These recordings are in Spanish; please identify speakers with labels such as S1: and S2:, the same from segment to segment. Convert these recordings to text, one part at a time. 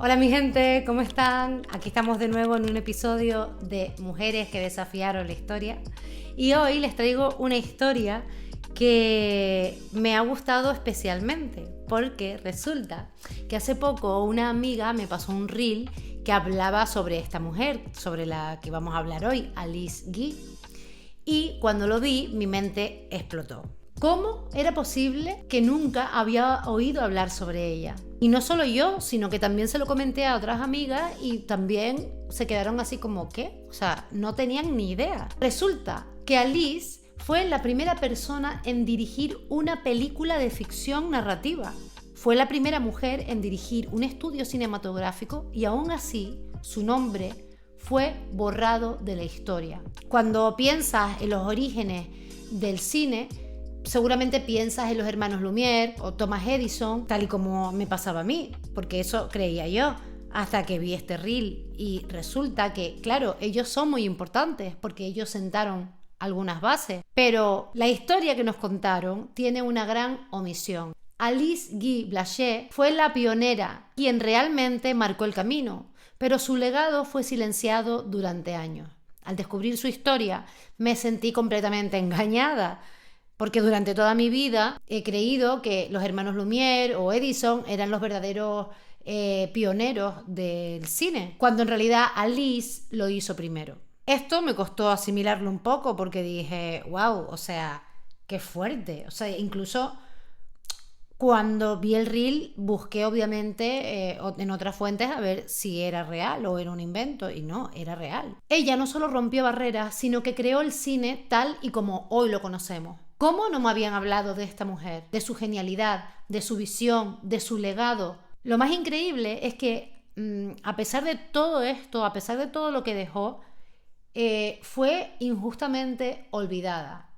S1: Hola mi gente, ¿cómo están? Aquí estamos de nuevo en un episodio de Mujeres que desafiaron la historia. Y hoy les traigo una historia que me ha gustado especialmente porque resulta que hace poco una amiga me pasó un reel que hablaba sobre esta mujer, sobre la que vamos a hablar hoy, Alice Guy. Y cuando lo vi, mi mente explotó. ¿Cómo era posible que nunca había oído hablar sobre ella? Y no solo yo, sino que también se lo comenté a otras amigas y también se quedaron así como, ¿qué? O sea, no tenían ni idea. Resulta que Alice fue la primera persona en dirigir una película de ficción narrativa. Fue la primera mujer en dirigir un estudio cinematográfico y aún así su nombre fue borrado de la historia. Cuando piensas en los orígenes del cine, seguramente piensas en los hermanos Lumière o Thomas Edison, tal y como me pasaba a mí, porque eso creía yo, hasta que vi este reel. Y resulta que, claro, ellos son muy importantes porque ellos sentaron algunas bases, pero la historia que nos contaron tiene una gran omisión. Alice Guy Blaché fue la pionera, quien realmente marcó el camino, pero su legado fue silenciado durante años. Al descubrir su historia, me sentí completamente engañada, porque durante toda mi vida he creído que los hermanos Lumière o Edison eran los verdaderos pioneros del cine, cuando en realidad Alice lo hizo primero. Esto me costó asimilarlo un poco porque dije, wow, o sea, qué fuerte. O sea, incluso cuando vi el reel busqué obviamente en otras fuentes a ver si era real o era un invento, y no, era real. Ella no solo rompió barreras, sino que creó el cine tal y como hoy lo conocemos. ¿Cómo no me habían hablado de esta mujer? De su genialidad, de su visión, de su legado. Lo más increíble es que a pesar de todo esto, a pesar de todo lo que dejó, fue injustamente olvidada.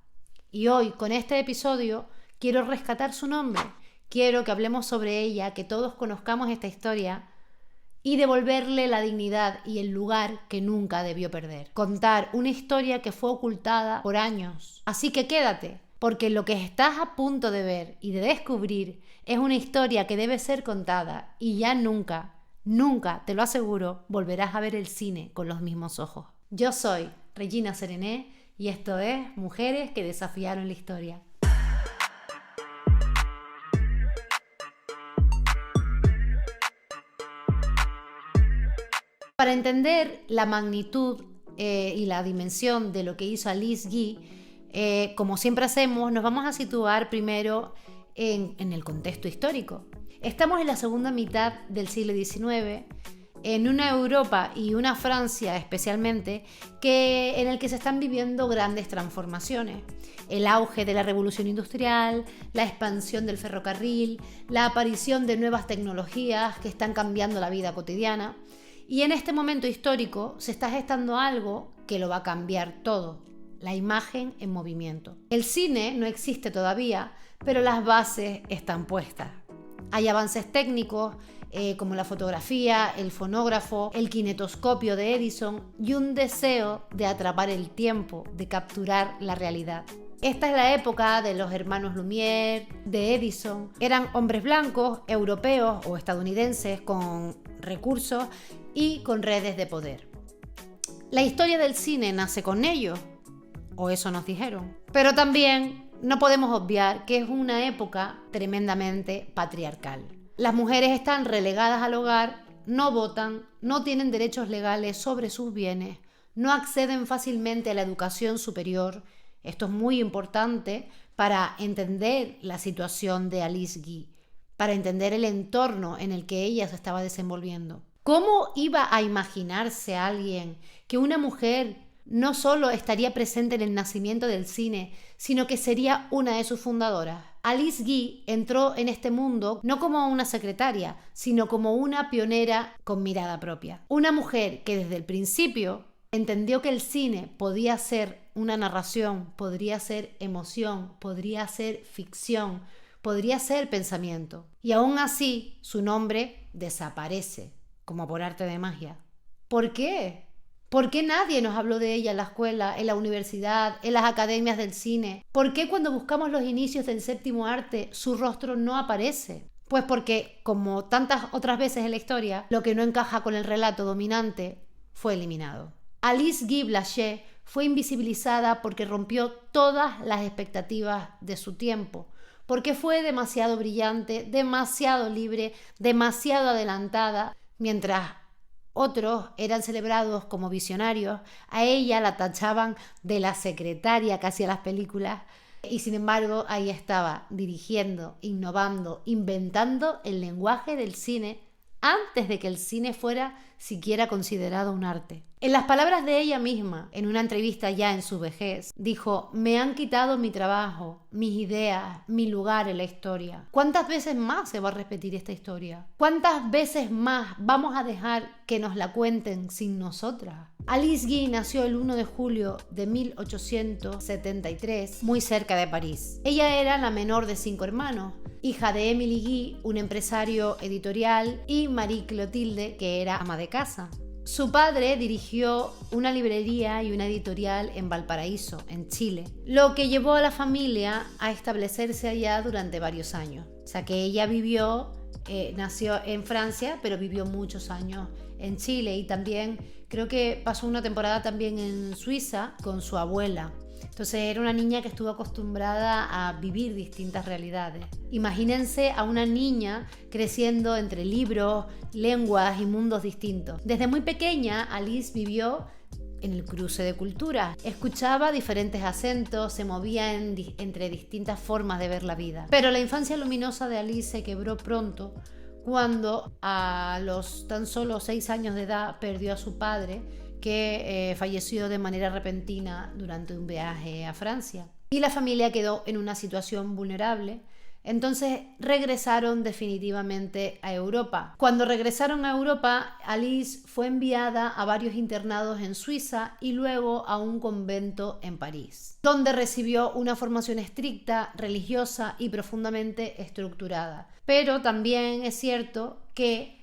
S1: Y hoy, con este episodio, quiero rescatar su nombre. Quiero que hablemos sobre ella, que todos conozcamos esta historia y devolverle la dignidad y el lugar que nunca debió perder. Contar una historia que fue ocultada por años. Así que quédate, porque lo que estás a punto de ver y de descubrir es una historia que debe ser contada y ya nunca, nunca, te lo aseguro, volverás a ver el cine con los mismos ojos. Yo soy Regina Serené y esto es Mujeres que desafiaron la historia. Para entender la magnitud y la dimensión de lo que hizo Alice Guy, como siempre hacemos, nos vamos a situar primero en el contexto histórico. Estamos en la segunda mitad del siglo XIX, en una Europa y una Francia especialmente, en el que se están viviendo grandes transformaciones. El auge de la revolución industrial, la expansión del ferrocarril, la aparición de nuevas tecnologías que están cambiando la vida cotidiana. Y en este momento histórico se está gestando algo que lo va a cambiar todo: la imagen en movimiento. El cine no existe todavía, pero las bases están puestas. Hay avances técnicos como la fotografía, el fonógrafo, el kinetoscopio de Edison y un deseo de atrapar el tiempo, de capturar la realidad. Esta es la época de los hermanos Lumière, de Edison. Eran hombres blancos, europeos o estadounidenses con recursos y con redes de poder. La historia del cine nace con ellos, o eso nos dijeron. Pero también no podemos obviar que es una época tremendamente patriarcal. Las mujeres están relegadas al hogar, no votan, no tienen derechos legales sobre sus bienes, no acceden fácilmente a la educación superior. Esto es muy importante para entender la situación de Alice Guy, para entender el entorno en el que ella se estaba desenvolviendo. ¿Cómo iba a imaginarse a alguien que una mujer no solo estaría presente en el nacimiento del cine, sino que sería una de sus fundadoras? Alice Guy entró en este mundo no como una secretaria, sino como una pionera con mirada propia. Una mujer que desde el principio entendió que el cine podía ser una narración, podría ser emoción, podría ser ficción, podría ser pensamiento. Y aún así, su nombre desaparece, como por arte de magia. ¿Por qué? ¿Por qué nadie nos habló de ella en la escuela, en la universidad, en las academias del cine? ¿Por qué cuando buscamos los inicios del séptimo arte su rostro no aparece? Pues porque, como tantas otras veces en la historia, lo que no encaja con el relato dominante fue eliminado. Alice Guy Blaché fue invisibilizada porque rompió todas las expectativas de su tiempo, porque fue demasiado brillante, demasiado libre, demasiado adelantada, mientras otros eran celebrados como visionarios. A ella la tachaban de la secretaria que hacía las películas y sin embargo ahí estaba dirigiendo, innovando, inventando el lenguaje del cine antes de que el cine fuera siquiera considerado un arte. En las palabras de ella misma, en una entrevista ya en su vejez, dijo: me han quitado mi trabajo, mis ideas, mi lugar en la historia. ¿Cuántas veces más se va a repetir esta historia? ¿Cuántas veces más vamos a dejar que nos la cuenten sin nosotras? Alice Guy nació el 1 de julio de 1873, muy cerca de París. Ella era la menor de 5 hermanos, hija de Emily Guy, un empresario editorial, y Marie Clotilde, que era ama de casa. Su padre dirigió una librería y una editorial en Valparaíso, en Chile, lo que llevó a la familia a establecerse allá durante varios años. O sea que ella nació en Francia, pero vivió muchos años en Chile y también creo que pasó una temporada también en Suiza con su abuela. Entonces era una niña que estuvo acostumbrada a vivir distintas realidades. Imagínense a una niña creciendo entre libros, lenguas y mundos distintos. Desde muy pequeña, Alice vivió en el cruce de culturas. Escuchaba diferentes acentos, se movía entre distintas formas de ver la vida. Pero la infancia luminosa de Alice se quebró pronto cuando a los tan solo 6 años de edad perdió a su padre, que falleció de manera repentina durante un viaje a Francia. Y la familia quedó en una situación vulnerable. Entonces regresaron definitivamente a Europa. Cuando regresaron a Europa, Alice fue enviada a varios internados en Suiza y luego a un convento en París, donde recibió una formación estricta, religiosa y profundamente estructurada. Pero también es cierto que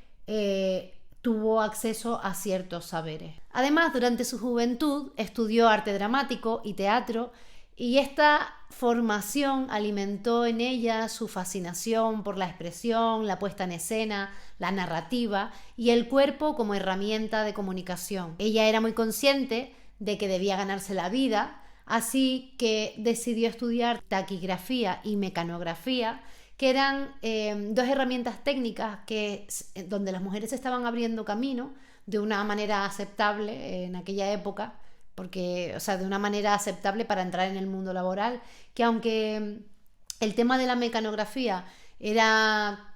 S1: tuvo acceso a ciertos saberes. Además, durante su juventud estudió arte dramático y teatro, y esta formación alimentó en ella su fascinación por la expresión, la puesta en escena, la narrativa y el cuerpo como herramienta de comunicación. Ella era muy consciente de que debía ganarse la vida, así que decidió estudiar taquigrafía y mecanografía, que eran dos herramientas técnicas donde las mujeres estaban abriendo camino de una manera aceptable en aquella época, de una manera aceptable para entrar en el mundo laboral, que aunque el tema de la mecanografía estaba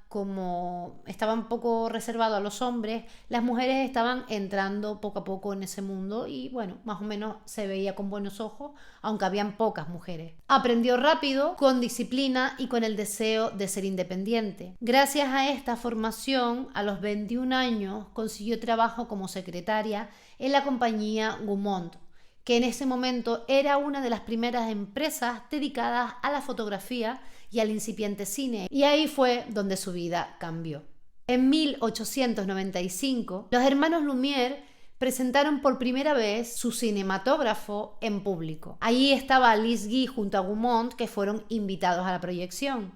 S1: un poco reservado a los hombres, las mujeres estaban entrando poco a poco en ese mundo y bueno, más o menos se veía con buenos ojos, aunque habían pocas mujeres. Aprendió rápido, con disciplina y con el deseo de ser independiente. Gracias a esta formación, a los 21 años consiguió trabajo como secretaria en la compañía Gaumont, que en ese momento era una de las primeras empresas dedicadas a la fotografía y al incipiente cine, y ahí fue donde su vida cambió. En 1895, los hermanos Lumière presentaron por primera vez su cinematógrafo en público. Allí estaba Alice Guy junto a Gaumont, que fueron invitados a la proyección.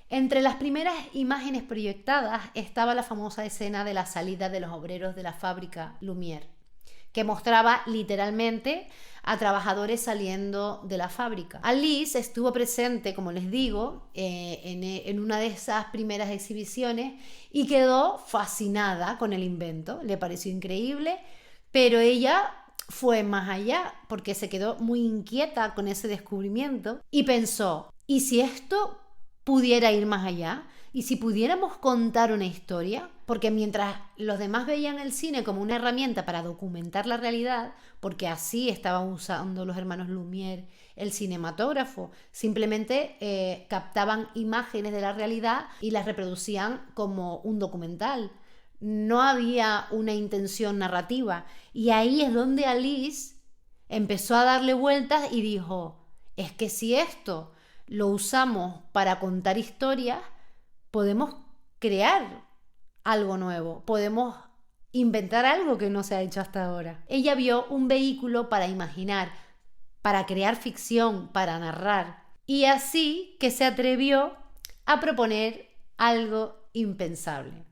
S1: Entre las primeras imágenes proyectadas estaba la famosa escena de la salida de los obreros de la fábrica Lumière, que mostraba literalmente a trabajadores saliendo de la fábrica. Alice estuvo presente, como les digo, en una de esas primeras exhibiciones y quedó fascinada con el invento. Le pareció increíble, pero ella fue más allá porque se quedó muy inquieta con ese descubrimiento y pensó: ¿y si esto pudiera ir más allá? ¿Y si pudiéramos contar una historia? Porque mientras los demás veían el cine como una herramienta para documentar la realidad, porque así estaban usando los hermanos Lumière el cinematógrafo, simplemente captaban imágenes de la realidad y las reproducían como un documental. No había una intención narrativa. Y ahí es donde Alice empezó a darle vueltas y dijo: es que si esto lo usamos para contar historias, podemos crear algo nuevo, podemos inventar algo que no se ha hecho hasta ahora. Ella vio un vehículo para imaginar, para crear ficción, para narrar, y así que se atrevió a proponer algo impensable.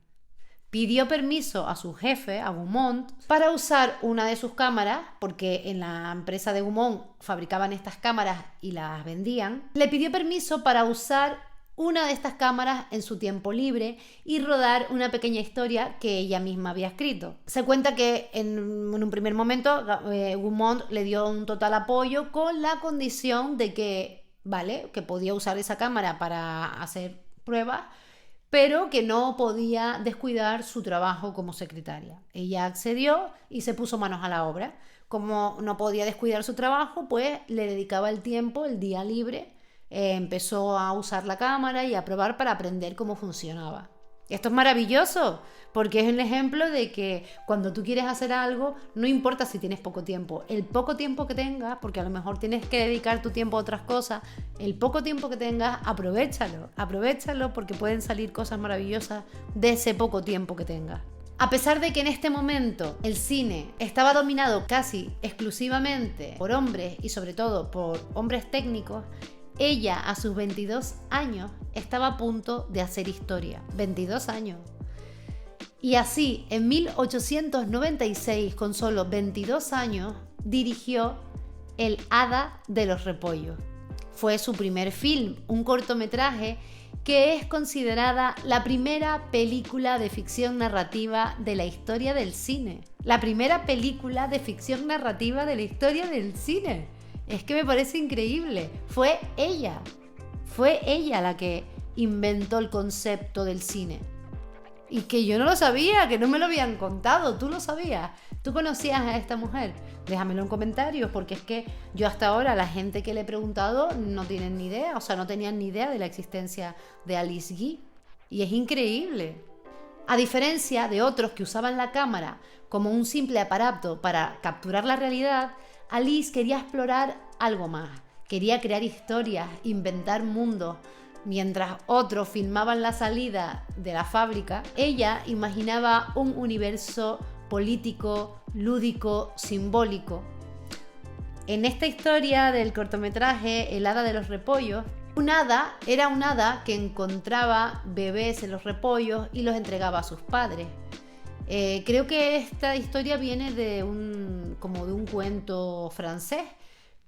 S1: Pidió permiso a su jefe, a Gaumont, para usar una de sus cámaras, porque en la empresa de Gaumont fabricaban estas cámaras y las vendían. Le pidió permiso para usar una de estas cámaras en su tiempo libre y rodar una pequeña historia que ella misma había escrito. Se cuenta que en un primer momento Gaumont le dio un total apoyo con la condición de que, vale, que podía usar esa cámara para hacer pruebas, pero que no podía descuidar su trabajo como secretaria. Ella accedió y se puso manos a la obra. Como no podía descuidar su trabajo, pues le dedicaba el tiempo, el día libre, empezó a usar la cámara y a probar para aprender cómo funcionaba. Esto es maravilloso, porque es un ejemplo de que cuando tú quieres hacer algo, no importa si tienes poco tiempo. El poco tiempo que tengas, porque a lo mejor tienes que dedicar tu tiempo a otras cosas, el poco tiempo que tengas, aprovéchalo porque pueden salir cosas maravillosas de ese poco tiempo que tengas. A pesar de que en este momento el cine estaba dominado casi exclusivamente por hombres y sobre todo por hombres técnicos, ella, a sus 22 años, estaba a punto de hacer historia. 22 años. Y así, en 1896, con solo 22 años, dirigió El Hada de los Repollos. Fue su primer film, un cortometraje que es considerada la primera película de ficción narrativa de la historia del cine. La primera película de ficción narrativa de la historia del cine. Es que me parece increíble. Fue ella la que inventó el concepto del cine. Y que yo no lo sabía, que no me lo habían contado. ¿Tú lo sabías? ¿Tú conocías a esta mujer? Déjamelo en comentarios, porque es que yo hasta ahora, la gente que le he preguntado no tienen ni idea, o sea, no tenían ni idea de la existencia de Alice Guy. Y es increíble. A diferencia de otros que usaban la cámara como un simple aparato para capturar la realidad, Alice quería explorar algo más. Quería crear historias, inventar mundos. Mientras otros filmaban la salida de la fábrica, ella imaginaba un universo político, lúdico, simbólico. En esta historia del cortometraje El Hada de los Repollos, un hada era un hada que encontraba bebés en los repollos y los entregaba a sus padres. Creo que esta historia viene como de un cuento francés,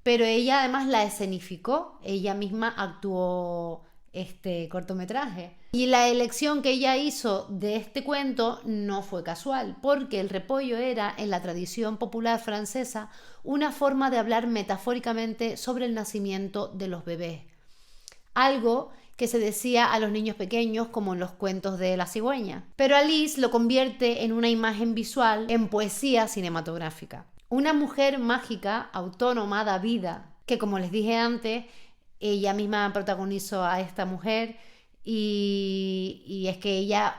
S1: pero ella además la escenificó, ella misma actuó este cortometraje. Y la elección que ella hizo de este cuento no fue casual, porque el repollo era, en la tradición popular francesa, una forma de hablar metafóricamente sobre el nacimiento de los bebés. Algo que se decía a los niños pequeños como en los cuentos de la cigüeña. Pero Alice lo convierte en una imagen visual, en poesía cinematográfica. Una mujer mágica, autónoma, da vida, que como les dije antes, ella misma protagonizó a esta mujer y es que ella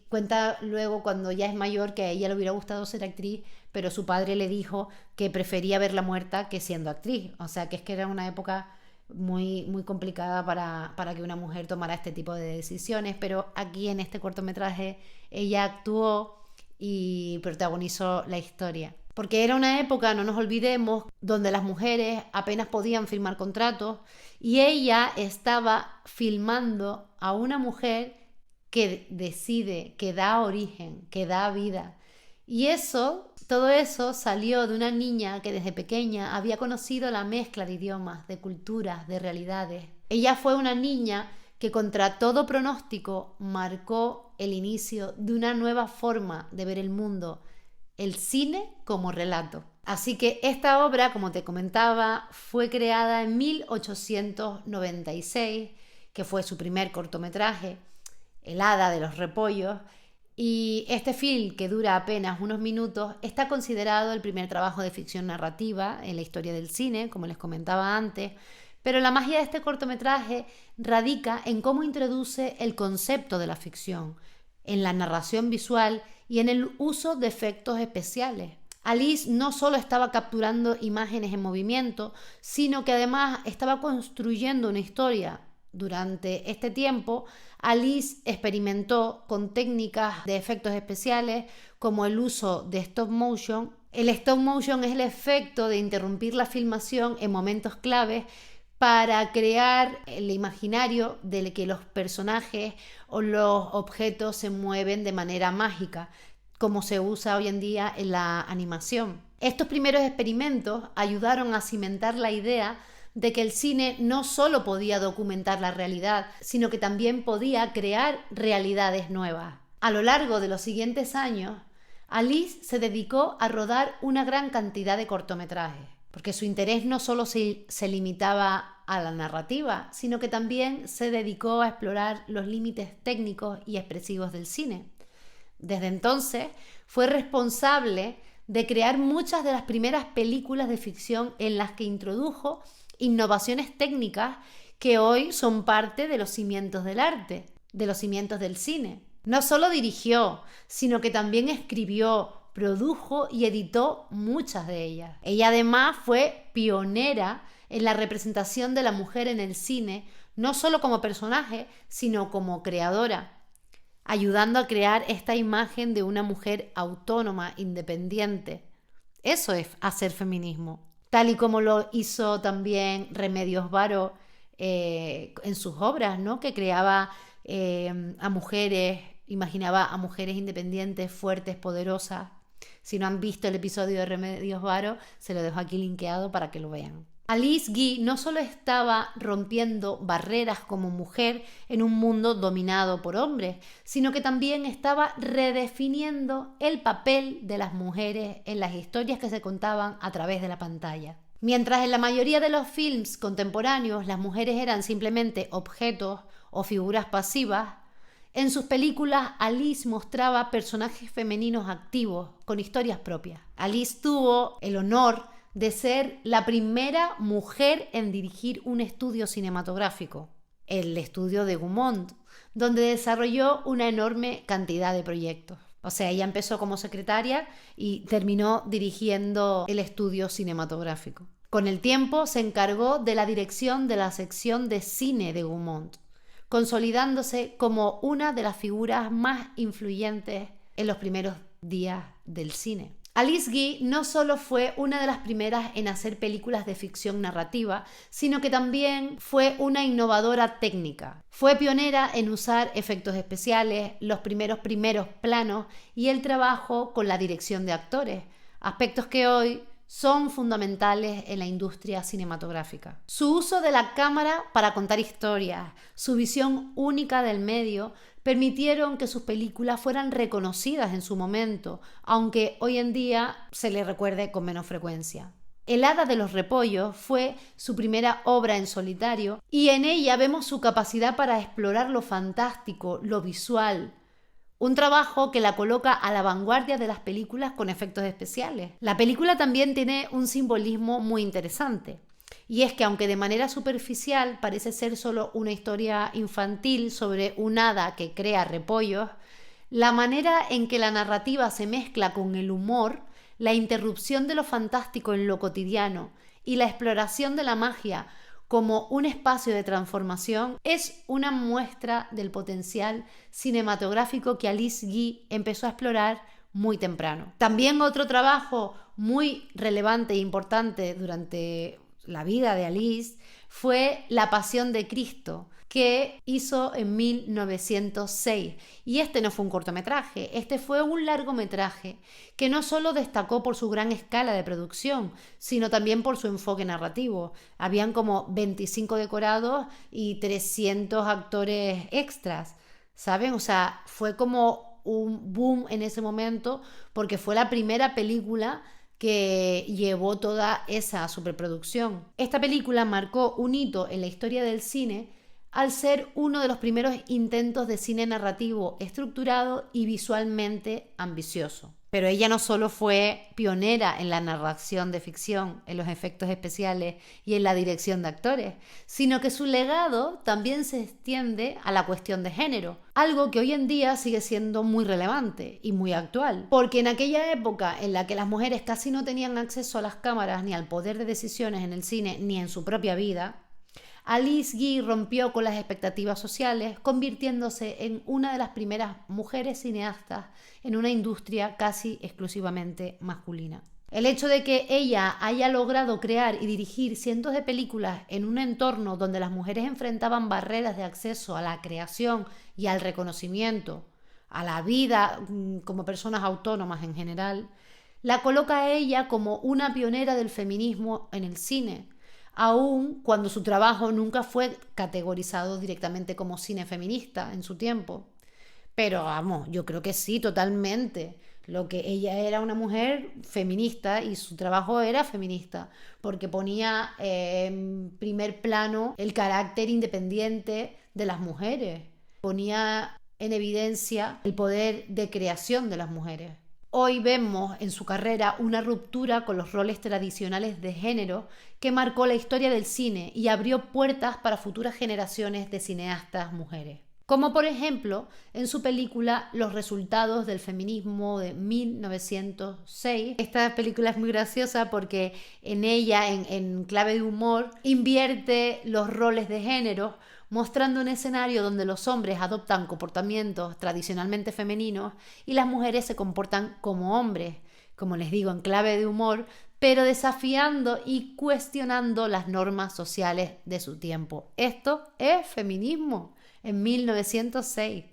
S1: cuenta luego cuando ya es mayor que a ella le hubiera gustado ser actriz, pero su padre le dijo que prefería verla muerta que siendo actriz. O sea que es que era una época muy, muy complicada para que una mujer tomara este tipo de decisiones, pero aquí en este cortometraje ella actuó y protagonizó la historia. Porque era una época, no nos olvidemos, donde las mujeres apenas podían firmar contratos y ella estaba filmando a una mujer que decide, que da origen, que da vida. Y todo eso salió de una niña que desde pequeña había conocido la mezcla de idiomas, de culturas, de realidades. Ella fue una niña que contra todo pronóstico marcó el inicio de una nueva forma de ver el mundo, el cine como relato. Así que esta obra, como te comentaba, fue creada en 1896, que fue su primer cortometraje, El Hada de los Repollos, y este film, que dura apenas unos minutos, está considerado el primer trabajo de ficción narrativa en la historia del cine, como les comentaba antes, pero la magia de este cortometraje radica en cómo introduce el concepto de la ficción, en la narración visual y en el uso de efectos especiales. Alice no solo estaba capturando imágenes en movimiento, sino que además estaba construyendo una historia. Durante este tiempo, Alice experimentó con técnicas de efectos especiales como el uso de stop motion. El stop motion es el efecto de interrumpir la filmación en momentos claves para crear el imaginario de que los personajes o los objetos se mueven de manera mágica, como se usa hoy en día en la animación. Estos primeros experimentos ayudaron a cimentar la idea de que el cine no solo podía documentar la realidad, sino que también podía crear realidades nuevas. A lo largo de los siguientes años, Alice se dedicó a rodar una gran cantidad de cortometrajes, porque su interés no solo se limitaba a la narrativa, sino que también se dedicó a explorar los límites técnicos y expresivos del cine. Desde entonces fue responsable de crear muchas de las primeras películas de ficción en las que introdujo innovaciones técnicas que hoy son parte de los cimientos del arte, de los cimientos del cine. No solo dirigió, sino que también escribió, produjo y editó muchas de ellas. Ella además fue pionera en la representación de la mujer en el cine, no solo como personaje, sino como creadora, ayudando a crear esta imagen de una mujer autónoma, independiente. Eso es hacer feminismo. Tal y como lo hizo también Remedios Varo en sus obras, ¿no? Que creaba a mujeres, imaginaba a mujeres independientes, fuertes, poderosas. Si no han visto el episodio de Remedios Varo, se lo dejo aquí linkeado para que lo vean. Alice Guy no solo estaba rompiendo barreras como mujer en un mundo dominado por hombres, sino que también estaba redefiniendo el papel de las mujeres en las historias que se contaban a través de la pantalla. Mientras en la mayoría de los films contemporáneos las mujeres eran simplemente objetos o figuras pasivas, en sus películas Alice mostraba personajes femeninos activos con historias propias. Alice tuvo el honor de ser la primera mujer en dirigir un estudio cinematográfico, el estudio de Gaumont, donde desarrolló una enorme cantidad de proyectos. O sea, ella empezó como secretaria y terminó dirigiendo el estudio cinematográfico. Con el tiempo se encargó de la dirección de la sección de cine de Gaumont, consolidándose como una de las figuras más influyentes en los primeros días del cine. Alice Guy no solo fue una de las primeras en hacer películas de ficción narrativa, sino que también fue una innovadora técnica. Fue pionera en usar efectos especiales, los primeros planos y el trabajo con la dirección de actores, aspectos que hoy son fundamentales en la industria cinematográfica. Su uso de la cámara para contar historias, su visión única del medio, permitieron que sus películas fueran reconocidas en su momento, aunque hoy en día se le recuerde con menos frecuencia. El Hada de los Repollos fue su primera obra en solitario y en ella vemos su capacidad para explorar lo fantástico, lo visual, un trabajo que la coloca a la vanguardia de las películas con efectos especiales. La película también tiene un simbolismo muy interesante. Y es que aunque de manera superficial parece ser solo una historia infantil sobre un hada que crea repollos, la manera en que la narrativa se mezcla con el humor, la interrupción de lo fantástico en lo cotidiano y la exploración de la magia como un espacio de transformación es una muestra del potencial cinematográfico que Alice Guy empezó a explorar muy temprano. También otro trabajo muy relevante e importante durante la vida de Alice fue La Pasión de Cristo, que hizo en 1906. Y este no fue un cortometraje, este fue un largometraje que no solo destacó por su gran escala de producción, sino también por su enfoque narrativo. Habían como 25 decorados y 300 actores extras, ¿saben? O sea, fue como un boom en ese momento porque fue la primera película que llevó toda esa superproducción. Esta película marcó un hito en la historia del cine al ser uno de los primeros intentos de cine narrativo estructurado y visualmente ambicioso. Pero ella no solo fue pionera en la narración de ficción, en los efectos especiales y en la dirección de actores, sino que su legado también se extiende a la cuestión de género, algo que hoy en día sigue siendo muy relevante y muy actual, porque en aquella época en la que las mujeres casi no tenían acceso a las cámaras ni al poder de decisiones en el cine ni en su propia vida, Alice Guy rompió con las expectativas sociales, convirtiéndose en una de las primeras mujeres cineastas en una industria casi exclusivamente masculina. El hecho de que ella haya logrado crear y dirigir cientos de películas en un entorno donde las mujeres enfrentaban barreras de acceso a la creación y al reconocimiento, a la vida como personas autónomas en general, la coloca a ella como una pionera del feminismo en el cine, aun cuando su trabajo nunca fue categorizado directamente como cine feminista en su tiempo. Pero vamos, yo creo que sí, totalmente. Lo que ella era una mujer feminista y su trabajo era feminista, porque ponía en primer plano el carácter independiente de las mujeres, ponía en evidencia el poder de creación de las mujeres. Hoy vemos en su carrera una ruptura con los roles tradicionales de género que marcó la historia del cine y abrió puertas para futuras generaciones de cineastas mujeres. Como por ejemplo en su película Los resultados del feminismo de 1906. Esta película es muy graciosa porque en ella, en clave de humor, invierte los roles de género, mostrando un escenario donde los hombres adoptan comportamientos tradicionalmente femeninos y las mujeres se comportan como hombres, como les digo, en clave de humor, pero desafiando y cuestionando las normas sociales de su tiempo. Esto es feminismo. En 1906.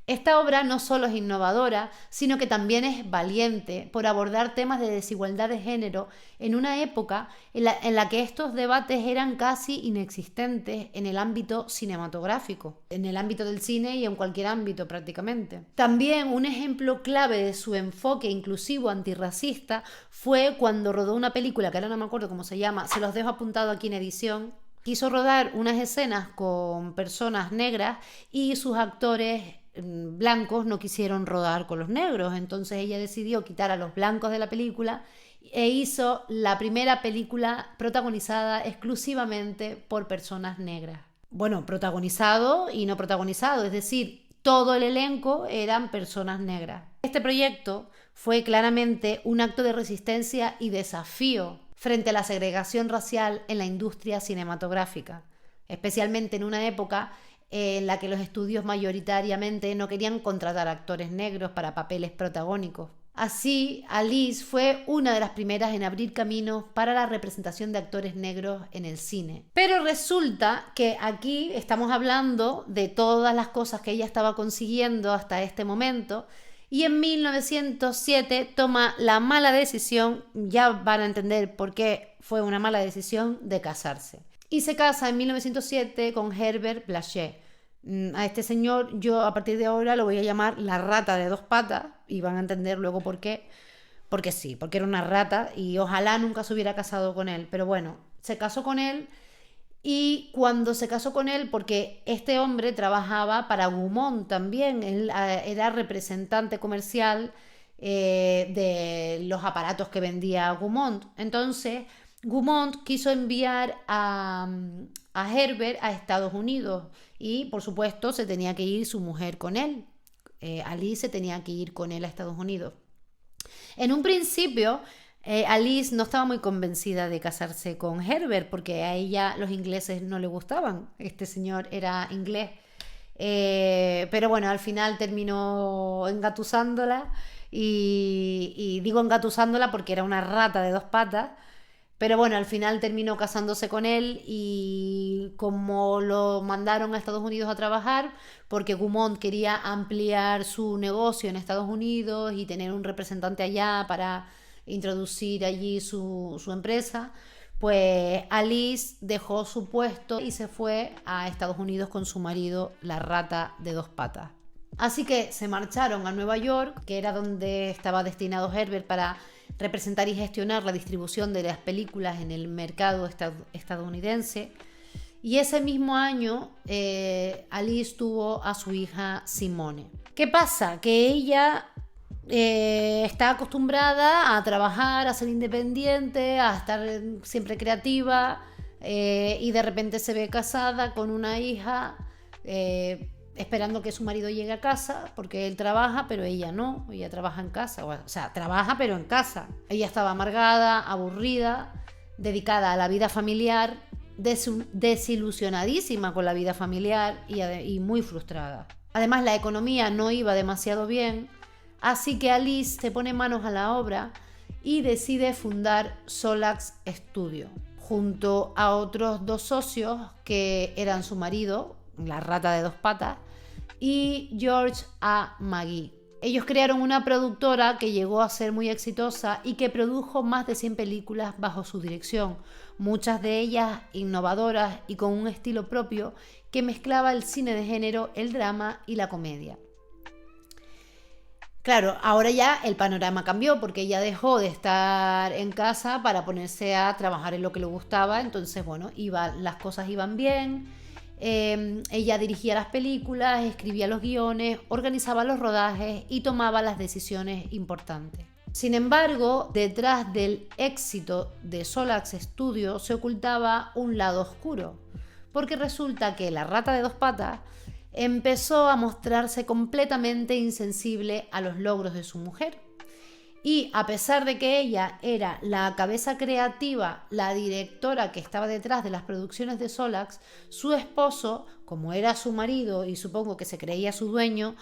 S1: Esta obra no solo es innovadora, sino que también es valiente por abordar temas de desigualdad de género en una época en la que estos debates eran casi inexistentes en el ámbito cinematográfico, en el ámbito del cine y en cualquier ámbito prácticamente. También un ejemplo clave de su enfoque inclusivo antirracista fue cuando rodó una película que ahora no me acuerdo cómo se llama, se los dejo apuntado aquí en edición. Quiso rodar unas escenas con personas negras y sus actores blancos no quisieron rodar con los negros, entonces ella decidió quitar a los blancos de la película e hizo la primera película protagonizada exclusivamente por personas negras. Bueno, protagonizado y no protagonizado, es decir, todo el elenco eran personas negras. Este proyecto fue claramente un acto de resistencia y desafío frente a la segregación racial en la industria cinematográfica, especialmente en una época en la que los estudios mayoritariamente no querían contratar actores negros para papeles protagónicos. Así, Alice fue una de las primeras en abrir caminos para la representación de actores negros en el cine. Pero resulta que aquí estamos hablando de todas las cosas que ella estaba consiguiendo hasta este momento, y en 1907 toma la mala decisión, ya van a entender por qué fue una mala decisión, de casarse. Y se casa en 1907 con Herbert Blaché. A este señor yo a partir de ahora lo voy a llamar la rata de dos patas, y van a entender luego por qué. Porque sí, porque era una rata y ojalá nunca se hubiera casado con él. Pero bueno, se casó con él. Y cuando se casó con él, porque este hombre trabajaba para Gaumont también, él era representante comercial de los aparatos que vendía Gaumont. Entonces, Gaumont quiso enviar a Herbert a Estados Unidos y, por supuesto, se tenía que ir su mujer con él. Alice se tenía que ir con él a Estados Unidos. En un principio, Alice no estaba muy convencida de casarse con Herbert porque a ella los ingleses no le gustaban. Este señor era inglés. Pero bueno, al final terminó engatusándola y digo engatusándola porque era una rata de dos patas. Pero bueno, al final terminó casándose con él y como lo mandaron a Estados Unidos a trabajar, porque Gaumont quería ampliar su negocio en Estados Unidos y tener un representante allá para introducir allí su empresa, pues Alice dejó su puesto y se fue a Estados Unidos con su marido, la rata de dos patas. Así que se marcharon a Nueva York, que era donde estaba destinado Herbert para representar y gestionar la distribución de las películas en el mercado estadounidense. Y ese mismo año Alice tuvo a su hija Simone. ¿Qué pasa? Que ella está acostumbrada a trabajar, a ser independiente, a estar siempre creativa, y de repente se ve casada con una hija, esperando que su marido llegue a casa, porque él trabaja, pero ella no, ella trabaja en casa, o sea, trabaja pero en casa. Ella estaba amargada, aburrida, dedicada a la vida familiar, desilusionadísima con la vida familiar y muy frustrada. Además, la economía no iba demasiado bien, así que Alice se pone manos a la obra y decide fundar Solax Studio, junto a otros 2 socios que eran su marido, la rata de 2 patas, y George A. McGee. Ellos crearon una productora que llegó a ser muy exitosa y que produjo más de 100 películas bajo su dirección, muchas de ellas innovadoras y con un estilo propio que mezclaba el cine de género, el drama y la comedia. Claro, ahora ya el panorama cambió porque ella dejó de estar en casa para ponerse a trabajar en lo que le gustaba, entonces bueno, las cosas iban bien. Ella dirigía las películas, escribía los guiones, organizaba los rodajes y tomaba las decisiones importantes. Sin embargo, detrás del éxito de Solax Studio se ocultaba un lado oscuro, porque resulta que la rata de 2 patas empezó a mostrarse completamente insensible a los logros de su mujer. Y a pesar de que ella era la cabeza creativa, la directora que estaba detrás de las producciones de Solax, su esposo, como era su marido y supongo que se creía su dueño,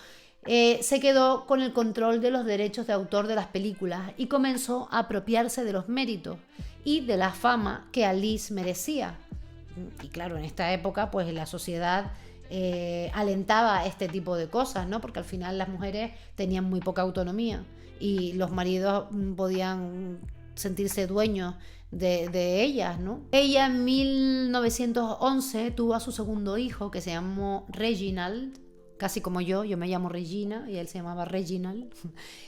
S1: se quedó con el control de los derechos de autor de las películas y comenzó a apropiarse de los méritos y de la fama que Alice merecía. Y claro, en esta época pues la sociedad alentaba este tipo de cosas, ¿no? Porque al final las mujeres tenían muy poca autonomía y los maridos podían sentirse dueños de ellas, ¿no? Ella en 1911 tuvo a su segundo hijo, que se llamó Reginald, casi como yo me llamo Regina y él se llamaba Reginald,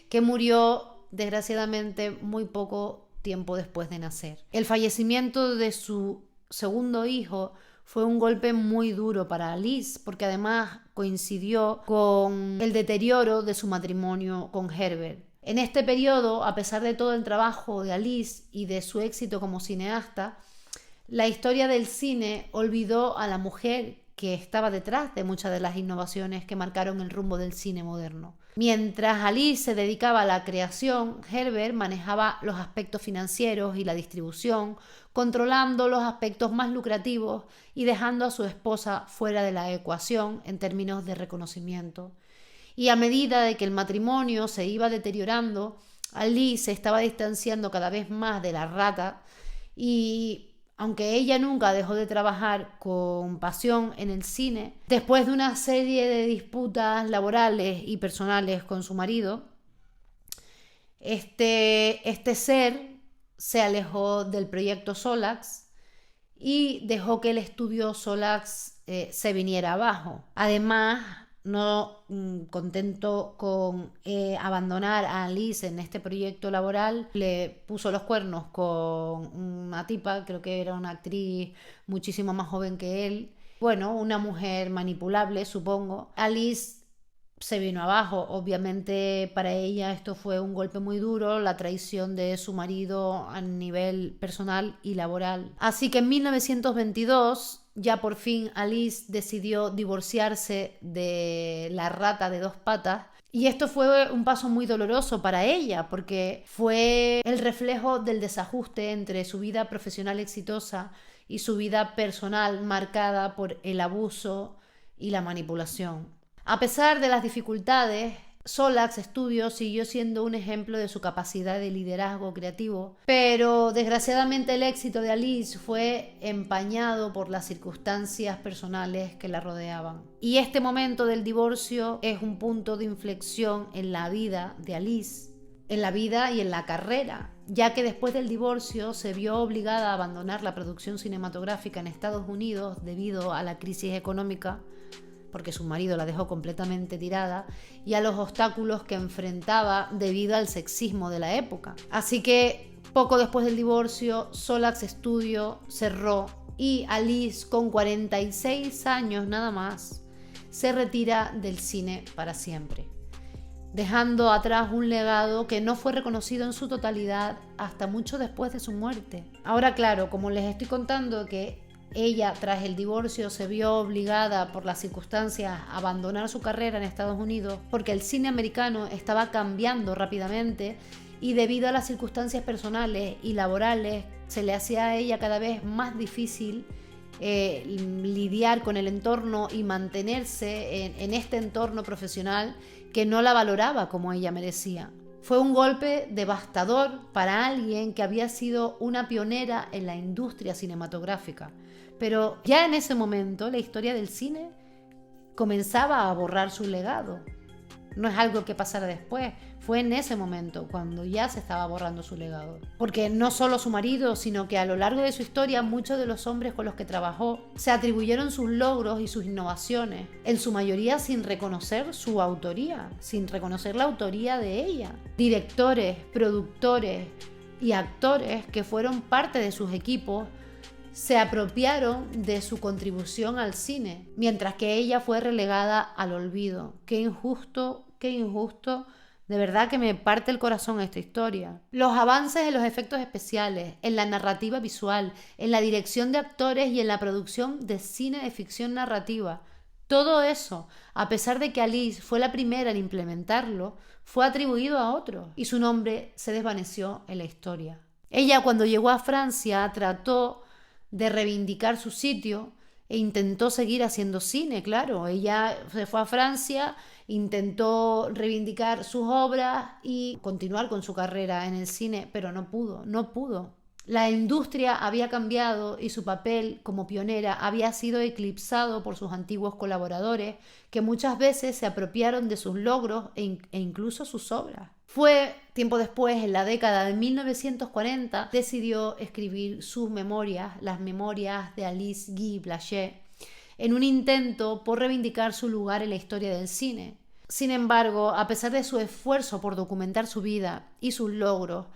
S1: que murió desgraciadamente muy poco tiempo después de nacer. El fallecimiento de su segundo hijo fue un golpe muy duro para Alice, porque además coincidió con el deterioro de su matrimonio con Herbert. En este periodo, a pesar de todo el trabajo de Alice y de su éxito como cineasta, la historia del cine olvidó a la mujer que estaba detrás de muchas de las innovaciones que marcaron el rumbo del cine moderno. Mientras Alice se dedicaba a la creación, Herbert manejaba los aspectos financieros y la distribución, controlando los aspectos más lucrativos y dejando a su esposa fuera de la ecuación en términos de reconocimiento. Y a medida de que el matrimonio se iba deteriorando, Alice se estaba distanciando cada vez más de la rata y aunque ella nunca dejó de trabajar con pasión en el cine, después de una serie de disputas laborales y personales con su marido, este ser se alejó del proyecto Solax y dejó que el estudio Solax se viniera abajo. Además, no contento con abandonar a Alice en este proyecto laboral, le puso los cuernos con una tipa, creo que era una actriz muchísimo más joven que él. Bueno, una mujer manipulable, supongo. Alice se vino abajo. Obviamente para ella esto fue un golpe muy duro, la traición de su marido a nivel personal y laboral. Así que en 1922 ya por fin Alice decidió divorciarse de la rata de 2 patas. Y esto fue un paso muy doloroso para ella porque fue el reflejo del desajuste entre su vida profesional exitosa y su vida personal marcada por el abuso y la manipulación. A pesar de las dificultades, Solax Studio siguió siendo un ejemplo de su capacidad de liderazgo creativo, pero desgraciadamente el éxito de Alice fue empañado por las circunstancias personales que la rodeaban. Y este momento del divorcio es un punto de inflexión en la vida de Alice, en la vida y en la carrera, ya que después del divorcio se vio obligada a abandonar la producción cinematográfica en Estados Unidos debido a la crisis económica, porque su marido la dejó completamente tirada, y a los obstáculos que enfrentaba debido al sexismo de la época. Así que poco después del divorcio, Solax Studio cerró y Alice, con 46 años nada más, se retira del cine para siempre, dejando atrás un legado que no fue reconocido en su totalidad hasta mucho después de su muerte. Ahora, claro, como les estoy contando que ella, tras el divorcio, se vio obligada por las circunstancias a abandonar su carrera en Estados Unidos porque el cine americano estaba cambiando rápidamente y debido a las circunstancias personales y laborales se le hacía a ella cada vez más difícil lidiar con el entorno y mantenerse en este entorno profesional que no la valoraba como ella merecía. Fue un golpe devastador para alguien que había sido una pionera en la industria cinematográfica. Pero ya en ese momento la historia del cine comenzaba a borrar su legado. No es algo que pasara después, fue en ese momento cuando ya se estaba borrando su legado. Porque no solo su marido, sino que a lo largo de su historia muchos de los hombres con los que trabajó se atribuyeron sus logros y sus innovaciones, en su mayoría sin reconocer su autoría, sin reconocer la autoría de ella. Directores, productores y actores que fueron parte de sus equipos se apropiaron de su contribución al cine, mientras que ella fue relegada al olvido. Qué injusto, de verdad que me parte el corazón esta historia. Los avances en los efectos especiales, en la narrativa visual, en la dirección de actores y en la producción de cine de ficción narrativa, todo eso, a pesar de que Alice fue la primera en implementarlo, fue atribuido a otro y su nombre se desvaneció en la historia. Ella, cuando llegó a Francia, trató de reivindicar su sitio e intentó seguir haciendo cine, claro. Ella se fue a Francia, intentó reivindicar sus obras y continuar con su carrera en el cine, pero no pudo. La industria había cambiado y su papel como pionera había sido eclipsado por sus antiguos colaboradores, que muchas veces se apropiaron de sus logros e incluso sus obras. Fue tiempo después, en la década de 1940, decidió escribir sus memorias, las memorias de Alice Guy Blaché, en un intento por reivindicar su lugar en la historia del cine. Sin embargo, a pesar de su esfuerzo por documentar su vida y sus logros,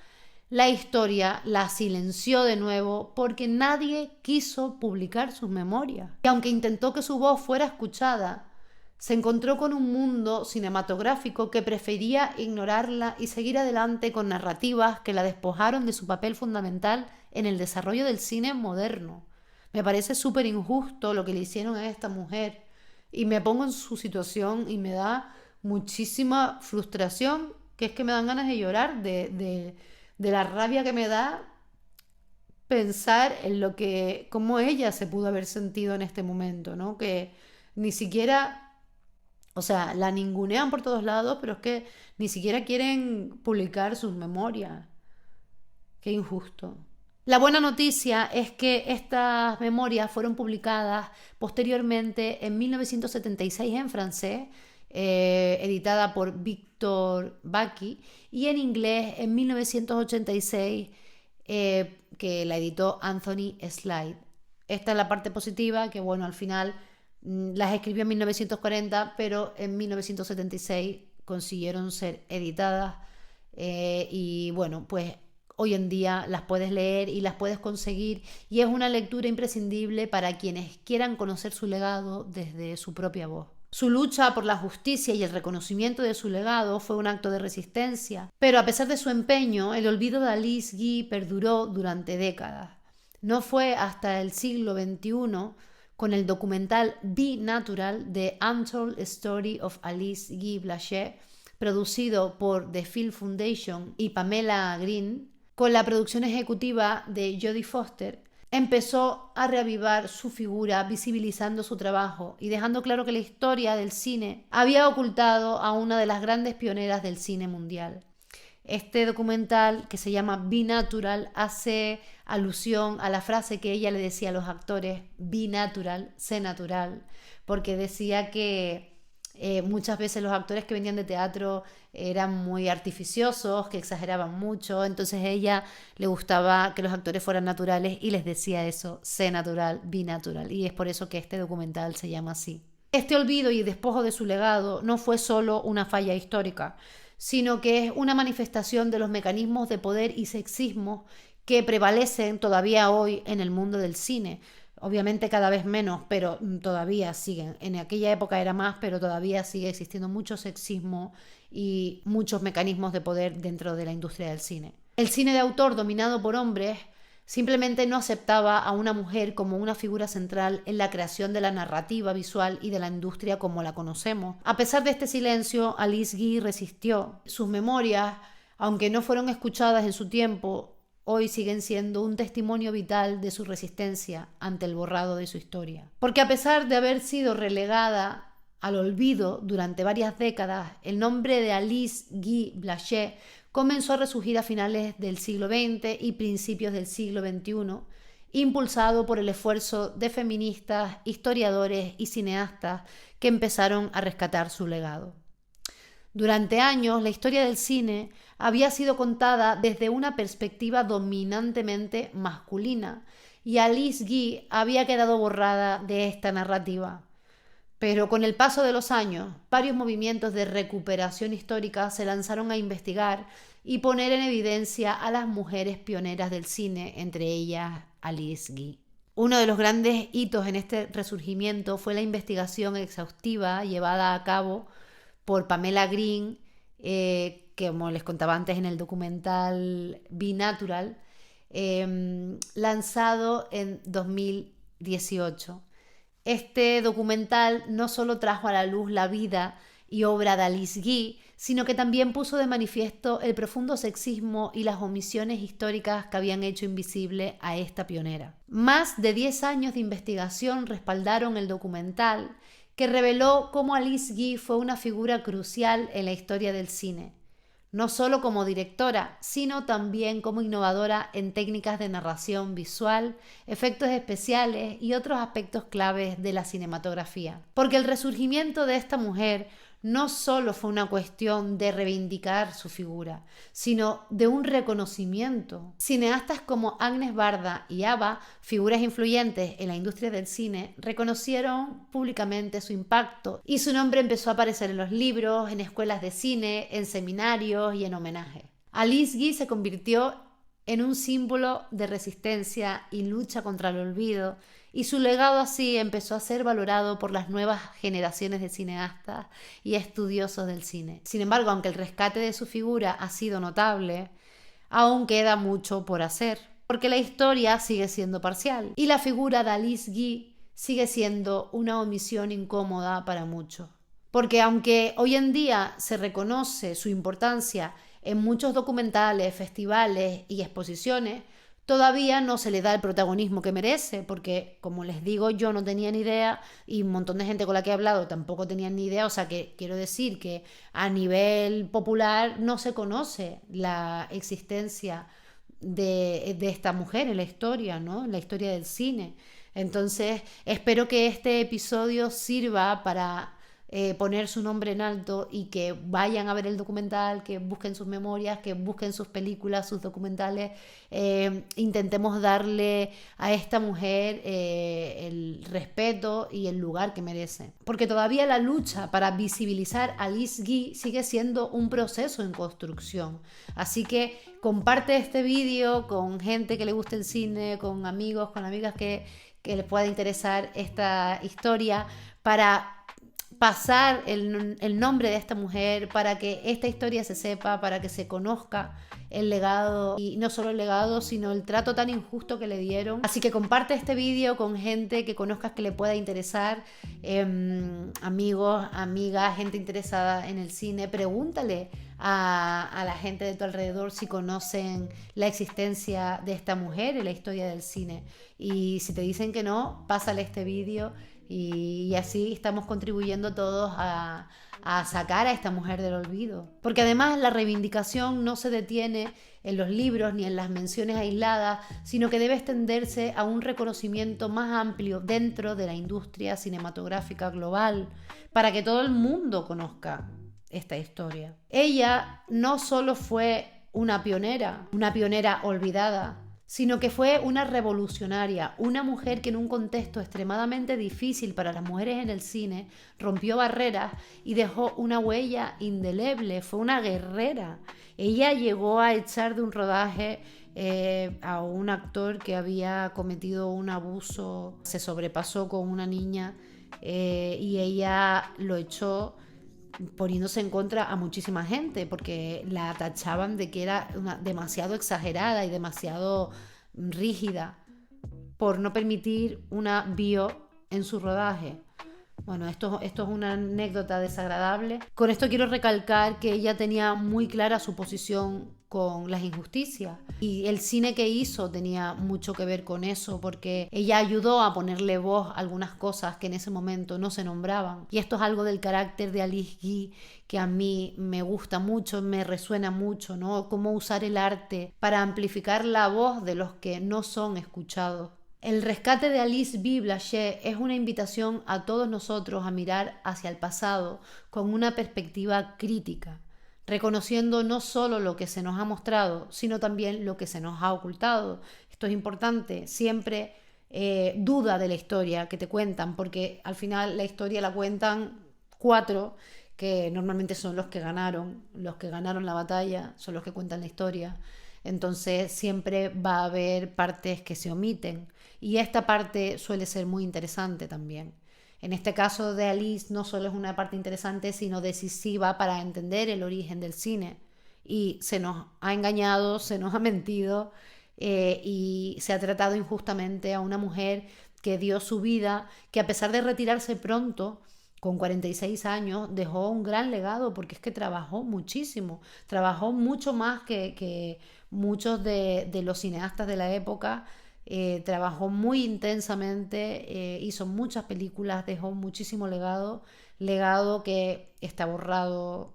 S1: la historia la silenció de nuevo porque nadie quiso publicar sus memorias. Y aunque intentó que su voz fuera escuchada, se encontró con un mundo cinematográfico que prefería ignorarla y seguir adelante con narrativas que la despojaron de su papel fundamental en el desarrollo del cine moderno. Me parece súper injusto lo que le hicieron a esta mujer y me pongo en su situación y me da muchísima frustración, que es que me dan ganas de llorar de la rabia que me da pensar en cómo ella se pudo haber sentido en este momento, ¿no? Que ni siquiera... O sea, la ningunean por todos lados, pero es que ni siquiera quieren publicar sus memorias. Qué injusto. La buena noticia es que estas memorias fueron publicadas posteriormente en 1976 en francés, editada por Victor Backy, y en inglés en 1986, que la editó Anthony Slide. Esta es la parte positiva, que bueno, al final... Las escribió en 1940, pero en 1976 consiguieron ser editadas y bueno, pues hoy en día las puedes leer y las puedes conseguir y es una lectura imprescindible para quienes quieran conocer su legado desde su propia voz. Su lucha por la justicia y el reconocimiento de su legado fue un acto de resistencia, pero a pesar de su empeño, el olvido de Alice Guy perduró durante décadas. No fue hasta el siglo XXI con el documental Be Natural, The Untold Story of Alice Guy Blaché, producido por The Film Foundation y Pamela Green, con la producción ejecutiva de Jodie Foster, empezó a reavivar su figura visibilizando su trabajo y dejando claro que la historia del cine había ocultado a una de las grandes pioneras del cine mundial. Este documental, que se llama Be Natural, hace alusión a la frase que ella le decía a los actores: Be natural, sé natural, porque decía que muchas veces los actores que venían de teatro eran muy artificiosos, que exageraban mucho, entonces a ella le gustaba que los actores fueran naturales y les decía eso: sé natural, be natural, y es por eso que este documental se llama así. Este olvido y despojo de su legado no fue solo una falla histórica, sino que es una manifestación de los mecanismos de poder y sexismo que prevalecen todavía hoy en el mundo del cine. Obviamente cada vez menos, pero todavía siguen. En aquella época era más, pero todavía sigue existiendo mucho sexismo y muchos mecanismos de poder dentro de la industria del cine. El cine de autor dominado por hombres simplemente no aceptaba a una mujer como una figura central en la creación de la narrativa visual y de la industria como la conocemos. A pesar de este silencio, Alice Guy resistió. Sus memorias, aunque no fueron escuchadas en su tiempo, hoy siguen siendo un testimonio vital de su resistencia ante el borrado de su historia. Porque a pesar de haber sido relegada al olvido durante varias décadas, el nombre de Alice Guy Blaché comenzó a resurgir a finales del siglo XX y principios del siglo XXI, impulsado por el esfuerzo de feministas, historiadores y cineastas que empezaron a rescatar su legado. Durante años, la historia del cine había sido contada desde una perspectiva dominantemente masculina y Alice Guy había quedado borrada de esta narrativa. Pero con el paso de los años, varios movimientos de recuperación histórica se lanzaron a investigar y poner en evidencia a las mujeres pioneras del cine, entre ellas Alice Guy. Uno de los grandes hitos en este resurgimiento fue la investigación exhaustiva llevada a cabo por Pamela Green, que como les contaba antes en el documental Be Natural, lanzado en 2018. Este documental no solo trajo a la luz la vida y obra de Alice Guy, sino que también puso de manifiesto el profundo sexismo y las omisiones históricas que habían hecho invisible a esta pionera. Más de 10 años de investigación respaldaron el documental, que reveló cómo Alice Guy fue una figura crucial en la historia del cine, no solo como directora, sino también como innovadora en técnicas de narración visual, efectos especiales y otros aspectos claves de la cinematografía. Porque el resurgimiento de esta mujer no solo fue una cuestión de reivindicar su figura, sino de un reconocimiento. Cineastas como Agnes Varda y Ava, figuras influyentes en la industria del cine, reconocieron públicamente su impacto y su nombre empezó a aparecer en los libros, en escuelas de cine, en seminarios y en homenajes. Alice Guy se convirtió en un símbolo de resistencia y lucha contra el olvido, y su legado así empezó a ser valorado por las nuevas generaciones de cineastas y estudiosos del cine. Sin embargo, aunque el rescate de su figura ha sido notable, aún queda mucho por hacer, porque la historia sigue siendo parcial y la figura de Alice Guy sigue siendo una omisión incómoda para muchos. Porque aunque hoy en día se reconoce su importancia en muchos documentales, festivales y exposiciones, todavía no se le da el protagonismo que merece, porque, como les digo, yo no tenía ni idea y un montón de gente con la que he hablado tampoco tenían ni idea. O sea, que quiero decir que a nivel popular no se conoce la existencia de esta mujer en la historia, ¿no? En la historia del cine. Entonces, espero que este episodio sirva para poner su nombre en alto y que vayan a ver el documental, que busquen sus memorias, que busquen sus películas, sus documentales. Intentemos darle a esta mujer el respeto y el lugar que merece. Porque todavía la lucha para visibilizar a Alice Guy sigue siendo un proceso en construcción. Así que comparte este vídeo con gente que le guste el cine, con amigos, con amigas que les pueda interesar esta historia, para pasar el nombre de esta mujer, para que esta historia se sepa, para que se conozca el legado, y no solo el legado, sino el trato tan injusto que le dieron. Así que comparte este vídeo con gente que conozcas que le pueda interesar, amigos, amigas, gente interesada en el cine. Pregúntale a la gente de tu alrededor si conocen la existencia de esta mujer en la historia del cine, y si te dicen que no, pásale este vídeo. Y así estamos contribuyendo todos a sacar a esta mujer del olvido. Porque además la reivindicación no se detiene en los libros ni en las menciones aisladas, sino que debe extenderse a un reconocimiento más amplio dentro de la industria cinematográfica global, para que todo el mundo conozca esta historia. Ella no solo fue una pionera olvidada, sino que fue una revolucionaria, una mujer que en un contexto extremadamente difícil para las mujeres en el cine rompió barreras y dejó una huella indeleble. Fue una guerrera. Ella llegó a echar de un rodaje a un actor que había cometido un abuso, se sobrepasó con una niña, y ella lo echó, poniéndose en contra a muchísima gente porque la tachaban de que era demasiado exagerada y demasiado rígida por no permitir una bio en su rodaje. Bueno, esto es una anécdota desagradable. Con esto quiero recalcar que ella tenía muy clara su posición con las injusticias. Y el cine que hizo tenía mucho que ver con eso, porque ella ayudó a ponerle voz a algunas cosas que en ese momento no se nombraban. Y esto es algo del carácter de Alice Guy que a mí me gusta mucho, me resuena mucho, ¿no? Cómo usar el arte para amplificar la voz de los que no son escuchados. El rescate de Alice B. Blaché es una invitación a todos nosotros a mirar hacia el pasado con una perspectiva crítica, reconociendo no solo lo que se nos ha mostrado, sino también lo que se nos ha ocultado. Esto es importante, siempre duda de la historia que te cuentan, porque al final la historia la cuentan 4, que normalmente son los que ganaron la batalla, son los que cuentan la historia. Entonces siempre va a haber partes que se omiten y esta parte suele ser muy interesante también. En este caso de Alice no solo es una parte interesante, sino decisiva para entender el origen del cine. Y se nos ha engañado, se nos ha mentido y se ha tratado injustamente a una mujer que dio su vida, que a pesar de retirarse pronto, con 46 años, dejó un gran legado porque es que trabajó muchísimo, trabajó mucho más que muchos de los cineastas de la época. Trabajó muy intensamente, hizo muchas películas, dejó muchísimo legado que está borrado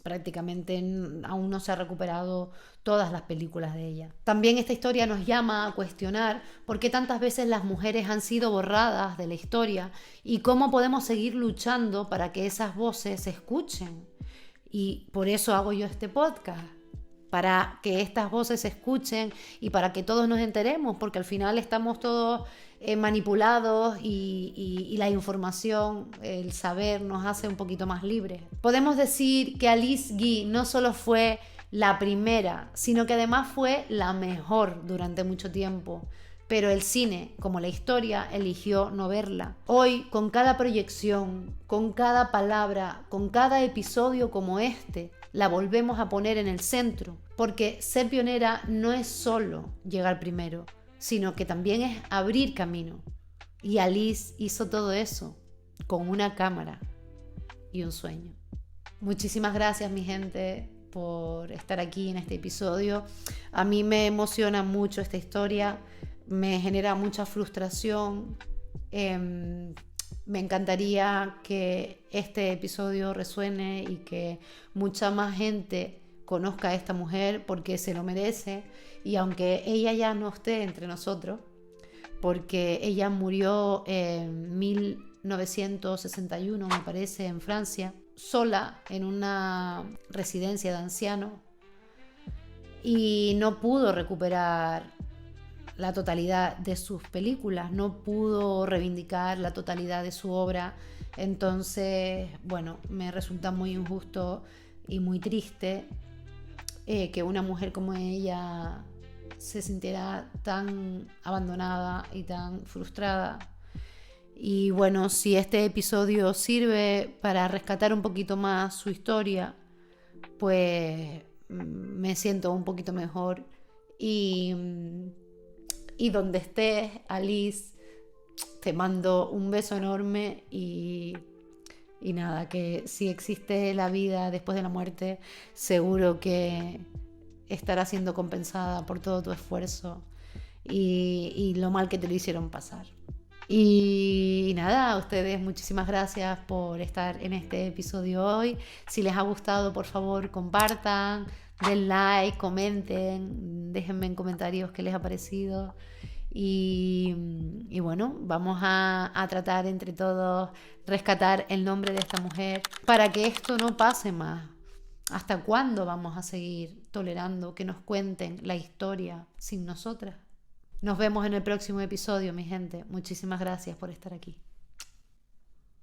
S1: prácticamente, aún no se ha recuperado todas las películas de ella. También esta historia nos llama a cuestionar por qué tantas veces las mujeres han sido borradas de la historia y cómo podemos seguir luchando para que esas voces se escuchen. Y por eso hago yo este podcast, para que estas voces se escuchen y para que todos nos enteremos, porque al final estamos todos manipulados y la información, el saber nos hace un poquito más libres. Podemos decir que Alice Guy no solo fue la primera, sino que además fue la mejor durante mucho tiempo. Pero el cine, como la historia, eligió no verla. Hoy, con cada proyección, con cada palabra, con cada episodio como este, la volvemos a poner en el centro, porque ser pionera no es solo llegar primero, sino que también es abrir camino. Y Alice hizo todo eso con una cámara y un sueño. Muchísimas gracias, mi gente, por estar aquí en este episodio. A mí me emociona mucho esta historia, me genera mucha frustración. Me encantaría que este episodio resuene y que mucha más gente conozca a esta mujer porque se lo merece. Y aunque ella ya no esté entre nosotros, porque ella murió en 1961, me parece, en Francia, sola en una residencia de ancianos, y no pudo recuperar la totalidad de sus películas, no pudo reivindicar la totalidad de su obra. Entonces, bueno, me resulta muy injusto y muy triste que una mujer como ella se sintiera tan abandonada y tan frustrada. Y bueno, si este episodio sirve para rescatar un poquito más su historia, pues me siento un poquito mejor. Y donde estés, Alice, te mando un beso enorme y nada, que si existe la vida después de la muerte, seguro que estará siendo compensada por todo tu esfuerzo y lo mal que te lo hicieron pasar. Y nada, a ustedes muchísimas gracias por estar en este episodio hoy. Si les ha gustado, por favor, compartan, den like, comenten, déjenme en comentarios qué les ha parecido. Y bueno, vamos a tratar entre todos rescatar el nombre de esta mujer para que esto no pase más. ¿Hasta cuándo vamos a seguir tolerando que nos cuenten la historia sin nosotras? Nos vemos en el próximo episodio, mi gente. Muchísimas gracias por estar aquí.